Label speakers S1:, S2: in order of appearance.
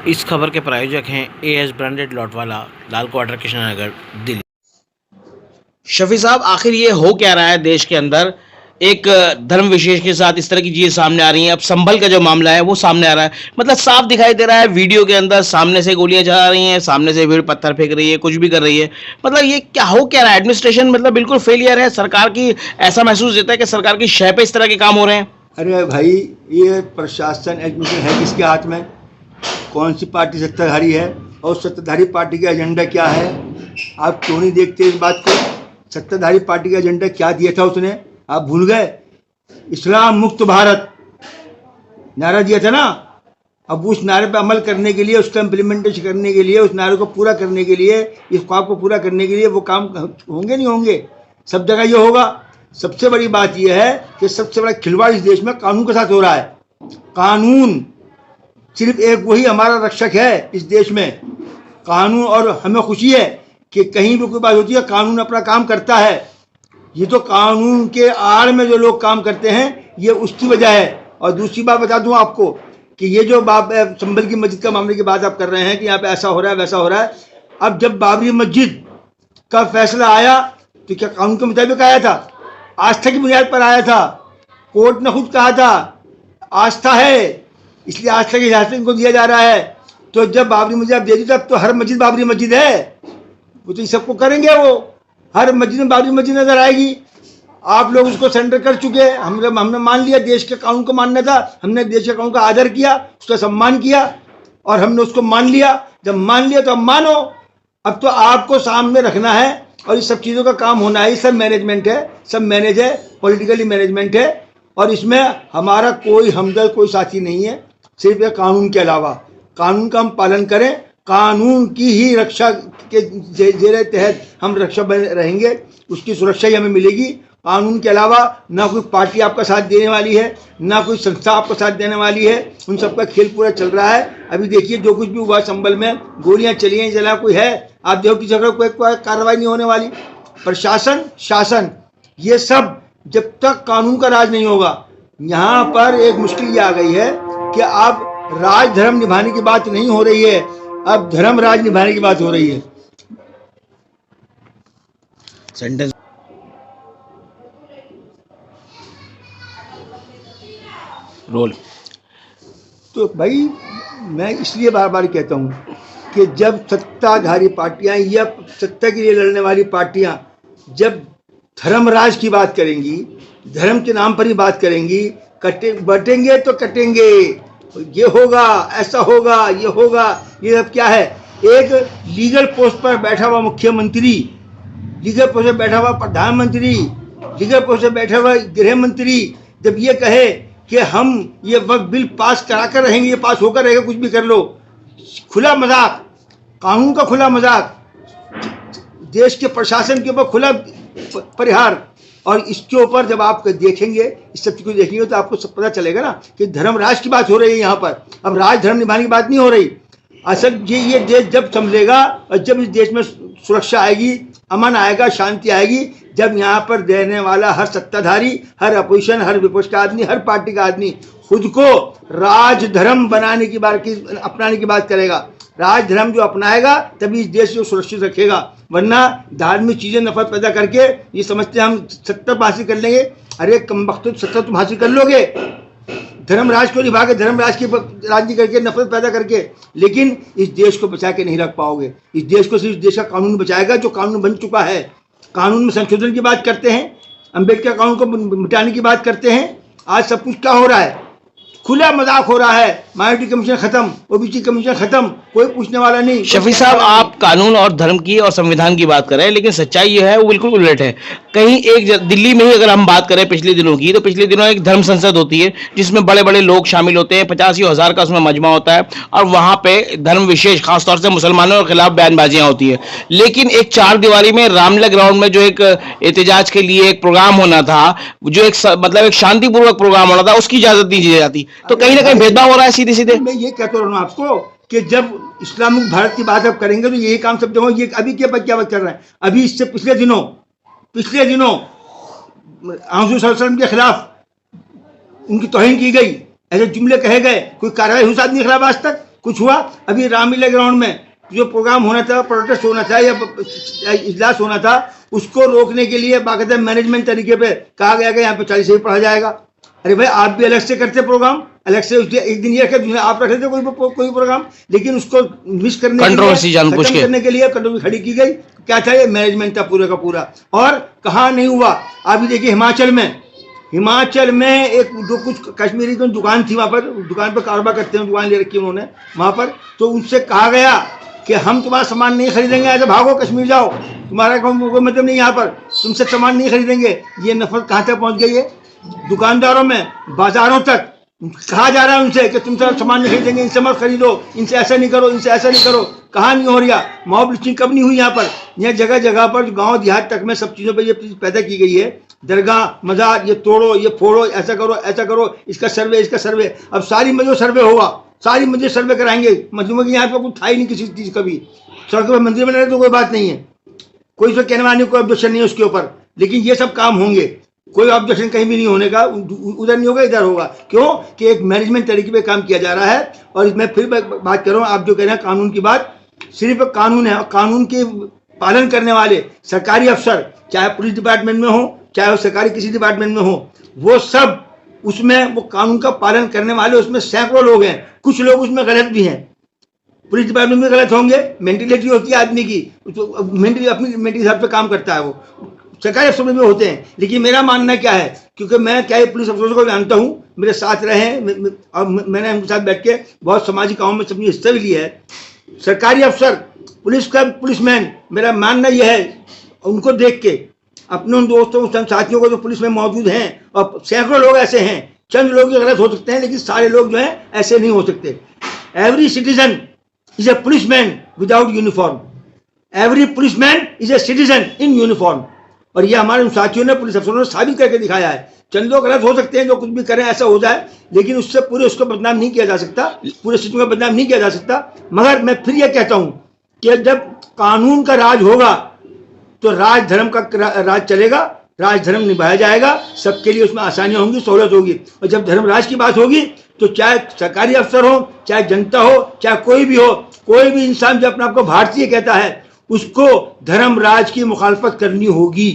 S1: इस खबर के प्रायोजक हैं एएस ब्रांडेड लॉटवाला, लाल क्वार्टर, कृष्णनगर, दिल्ली। शफी साहब, आखिर ये हो क्या रहा है देश के अंदर? एक धर्म विशेष के साथ इस तरह की चीजें सामने आ रही हैं। अब संभल का जो मामला है वो सामने आ रहा है, मतलब साफ दिखाई दे रहा है वीडियो के अंदर, सामने से गोलियां चला रही हैं, सामने से भीड़ पत्थर फेंक रही है, कुछ भी कर रही है। मतलब ये क्या हो क्या रहा है? एडमिनिस्ट्रेशन मतलब बिल्कुल फेलियर है सरकार की। ऐसा महसूस देता है कि सरकार की शय पे इस तरह के काम हो रहे हैं।
S2: अरे भाई, ये प्रशासन एडमिनिस्ट्रेशन है किसके हाथ में? कौन सी पार्टी सत्ताधारी है और सत्ताधारी पार्टी का एजेंडा क्या है? आप क्यों नहीं देखते इस बात को? सत्ताधारी पार्टी का एजेंडा क्या दिया था उसने? आप भूल गए? इस्लाम मुक्त भारत नारा दिया था ना। अब उस नारे पर अमल करने के लिए, उसका इम्प्लीमेंटेशन करने के लिए, उस नारे को पूरा करने के लिए, इस ख्वाब को पूरा करने के लिए वो काम होंगे नहीं होंगे? सब जगह ये होगा। सबसे बड़ी बात यह है कि सबसे बड़ा खिलवाड़ इस देश में कानून के साथ हो रहा है। कानून सिर्फ एक वही हमारा रक्षक है इस देश में, कानून। और हमें खुशी है कि कहीं भी कोई बात होती है कानून अपना काम करता है। ये तो कानून के आड़ में जो लोग काम करते हैं, ये उसकी वजह है। और दूसरी बात बता दूं आपको कि ये जो संभल की मस्जिद का मामले की बात आप कर रहे हैं कि यहाँ पे ऐसा हो रहा है वैसा हो रहा है, अब जब बाबरी मस्जिद का फैसला आया तो क्या कानून के मुताबिक आया था? आस्था की बुनियाद पर आया था। कोर्ट ने खुद कहा था आस्था है, इसलिए आस्था के हिसाब से इनको दिया जा रहा है। तो जब बाबरी मस्जिद आप दे दी, तब तो हर मस्जिद बाबरी मस्जिद है। वो तो सबको करेंगे, वो हर मस्जिद में बाबरी मस्जिद नजर आएगी। आप लोग उसको सेंटर कर चुके हैं। हमने मान लिया, देश के कानून को मानना था, हमने देश के कानून का आदर किया, उसका सम्मान किया और हमने उसको मान लिया। जब मान लिया तो अब मानो। अब तो आपको सामने रखना है और इस सब चीज़ों का काम होना है। ये सब मैनेजमेंट है, सब मैनेज है, पॉलिटिकली मैनेजमेंट है। और इसमें हमारा कोई हमदर्द, कोई साथी नहीं है, सिर्फ ये कानून के अलावा। कानून का हम पालन करें, कानून की ही रक्षा के जेर तहत हम रक्षा बने रहेंगे, उसकी सुरक्षा ही हमें मिलेगी। कानून के अलावा ना कोई पार्टी आपका साथ देने वाली है, ना कोई संस्था आपका साथ देने वाली है। उन सबका खेल पूरा चल रहा है। अभी देखिए जो कुछ भी हुआ संभल में, गोलियां चली हैं, जला कोई है, आप देखो किसी जगह कोई कार्रवाई नहीं होने वाली। प्रशासन, शासन, ये सब जब तक कानून का राज नहीं होगा। यहाँ पर एक मुश्किल ये आ गई है कि अब राज धर्म निभाने की बात नहीं हो रही है, अब धर्म राज निभाने की बात हो रही है।
S1: Sentence role.
S2: तो भाई, मैं इसलिए बार बार कहता हूँ कि जब सत्ताधारी पार्टियां या सत्ता के लिए लड़ने वाली पार्टियां जब धर्मराज की बात करेंगी, धर्म के नाम पर ही बात करेंगी, बटेंगे तो कटेंगे, ये होगा, ऐसा होगा, ये होगा, ये सब क्या है? एक लीगल पोस्ट पर बैठा हुआ मुख्यमंत्री, लीगल पोस्ट पर बैठा हुआ प्रधानमंत्री, लीगल पोस्ट पर बैठा हुआ गृह मंत्री जब ये कहे कि हम ये वक्त बिल पास करा कर रहेंगे, ये पास होकर रहेगा, कुछ भी कर लो, खुला मजाक, कानून का खुला मजाक, देश के प्रशासन के ऊपर खुला परिहार। और इसके ऊपर जब आप देखेंगे, इस सब चीज़ को देखेंगे तो आपको सब पता चलेगा ना कि धर्मराज की बात हो रही है यहाँ पर। अब राज धर्म निभाने की बात नहीं हो रही। असल ये देश जब संभलेगा और जब इस देश में सुरक्षा आएगी, अमन आएगा, शांति आएगी, जब यहाँ पर रहने वाला हर सत्ताधारी, हर अपोजिशन, हर विपक्ष का आदमी, हर पार्टी का आदमी खुद को राज धर्म बनाने की बात की, अपनाने की बात करेगा। राज धर्म जो अपनाएगा तभी इस देश को सुरक्षित रखेगा। वरना धार्मिक चीजें नफरत पैदा करके ये समझते हैं हम सत्ता हासिल कर लेंगे। अरे कम वक्त सत्ता तुम हासिल कर लोगे, धर्मराज को निभा के, धर्मराज की राजनीति करके, नफरत पैदा करके, लेकिन इस देश को बचा के नहीं रख पाओगे। इस देश को सिर्फ देश का कानून बचाएगा, जो कानून बन चुका है। कानून में संशोधन की बात करते हैं, अम्बेडकर कानून को मिटाने की बात करते हैं। आज सब कुछ क्या हो रहा है? खुला मजाक हो रहा है। माइनॉरिटी कमीशन खत्म, ओबीसी कमीशन खत्म, कोई पूछने वाला नहीं।
S1: शफी साहब, आप कानून और धर्म की और संविधान की बात कर रहे हैं, लेकिन सच्चाई ये है वो बिल्कुल उलट है। कहीं एक दिल्ली में ही अगर हम बात करें पिछले दिनों की, तो पिछले दिनों एक धर्म संसद होती है जिसमें बड़े बड़े लोग शामिल होते हैं, 50,000 का उसमें मजमा होता है और वहां पे धर्म विशेष खासतौर से मुसलमानों के खिलाफ बयानबाजियां होती है। लेकिन एक चार दीवारी में रामलला ग्राउंड में जो एक एहतजाज के लिए एक प्रोग्राम होना था, जो एक मतलब एक शांतिपूर्वक प्रोग्राम होना था, उसकी इजाजत नहीं दी जाती। तो कहीं ना कहीं भेदभाव हो रहा है सीधे सीधे।
S2: मैं ये कहता हूँ आपको कि जब इस्लामिक भारत की बात आप करेंगे तो यही काम सब जगह। ये अभी क्या बात कर रहे हैं? अभी इससे पिछले दिनों आंसू के खिलाफ उनकी तौहीन की गई, ऐसे जुमले कहे गए, कोई कार्रवाई हुई आदमी के खिलाफ आज तक? कुछ हुआ? अभी रामलीला ग्राउंड में जो प्रोग्राम होना था, प्रोटेस्ट होना था या इजलास होना था, उसको रोकने के लिए बाकायदा मैनेजमेंट तरीके पे कहा गया कि यहाँ पे 40 से पढ़ा जाएगा। अरे भाई, आप भी अलग से करते प्रोग्राम, अलग से एक दिन ये रखे, आप रख लेते कोई प्रोग्राम, लेकिन उसको मिस करने
S1: कंट्रोवर्सी
S2: खत्म करने के लिए कंट्रोवर्सी खड़ी की गई। क्या था? ये मैनेजमेंट था पूरा का पूरा। और कहाँ नहीं हुआ? अभी देखिए हिमाचल में एक जो कुछ कश्मीरी की दुकान थी, वहाँ पर दुकान पर कारोबार करते हैं, दुकान ले रखी उन्होंने वहाँ पर, तो उनसे कहा गया कि हम तुम्हारा सामान नहीं खरीदेंगे, ऐसे भागो कश्मीर जाओ, तुम्हारा कोई मतलब नहीं, यहाँ पर तुमसे सामान नहीं खरीदेंगे। ये नफरत कहाँ तक पहुँच गई है? दुकानदारों में, बाजारों तक कहा जा रहा है उनसे कि तुमसे सामान नहीं खरीदेंगे, इनसे मत खरीदो, इनसे ऐसा नहीं करो, इनसे ऐसा नहीं करो। कहाँ नहीं हो रहा? मॉब लिस्टिंग कब नहीं हुई यहाँ पर? यहाँ जगह जगह पर गांव देहात तक में सब चीज़ों पर ये चीज़ पैदा की गई है। दरगाह मज़ार, ये तोड़ो, ये फोड़ो, ऐसा करो, इसका सर्वे। अब सारी मस्जिद सर्वे होगा, सारी मस्जिद सर्वे कराएंगे। मस्जिदों की यहाँ पर कुछ था ही नहीं किसी चीज़ का भी। सड़कों पर मंदिर बना रहे तो कोई बात नहीं है, कोई उसको कहने वाले कोई ऑब्जेक्शन नहीं है उसके ऊपर, लेकिन ये सब काम होंगे, कोई ऑब्जेक्शन कहीं भी नहीं होने का, उधर नहीं होगा इधर होगा। क्यों? कि एक मैनेजमेंट तरीके पे काम किया जा रहा है। और मैं फिर बात कर रहा हूँ, आप जो कह रहे हैं कानून की बात, सिर्फ कानून है, कानून के पालन करने वाले सरकारी अफसर, चाहे पुलिस डिपार्टमेंट में हो, चाहे वो सरकारी किसी डिपार्टमेंट में हो, वो सब उसमें वो कानून का पालन करने वाले उसमें सैकड़ों लोग हैं। कुछ लोग उसमें गलत भी हैं, पुलिस डिपार्टमेंट में गलत होंगे, मेंटलिटी होती है आदमी की, मेंटली अपनी मेंटल हिसाब से काम करता है, वो सरकारी अफसर में होते हैं। लेकिन मेरा मानना क्या है, क्योंकि मैं क्या पुलिस अफसरों को जानता हूँ, मेरे साथ रहे हैं और मैंने उनके साथ बैठ के बहुत सामाजिक कामों में सबने हिस्सा भी लिया है। सरकारी अफसर, पुलिसमैन, मेरा मानना यह है, उनको देख के अपने उन दोस्तों साथियों को जो पुलिस में मौजूद हैं, और सैकड़ों लोग ऐसे हैं, चंद लोग गलत हो सकते हैं लेकिन सारे लोग जो हैं ऐसे नहीं हो सकते। Every citizen is a policeman without uniform, every policeman is a citizen in uniform. और ये हमारे साथियों ने, पुलिस अफसरों ने साबित करके दिखाया है। चंद लोग गलत हो सकते हैं, जो कुछ भी करें ऐसा हो जाए, लेकिन उससे पूरे उसको बदनाम नहीं किया जा सकता, पूरे सिस्टम को बदनाम नहीं किया जा सकता। मगर मैं फिर यह कहता हूं कि जब कानून का राज होगा तो राज धर्म का राज चलेगा, राज धर्म निभाया जाएगा, सबके लिए उसमें आसानियां होंगी, सहूलत होगी। और जब धर्म राज की बात होगी तो चाहे सरकारी अफसर हो, चाहे जनता हो, चाहे कोई भी हो, कोई भी इंसान जो अपने आप को भारतीय कहता है, उसको धर्म राज की मुखालफत करनी होगी।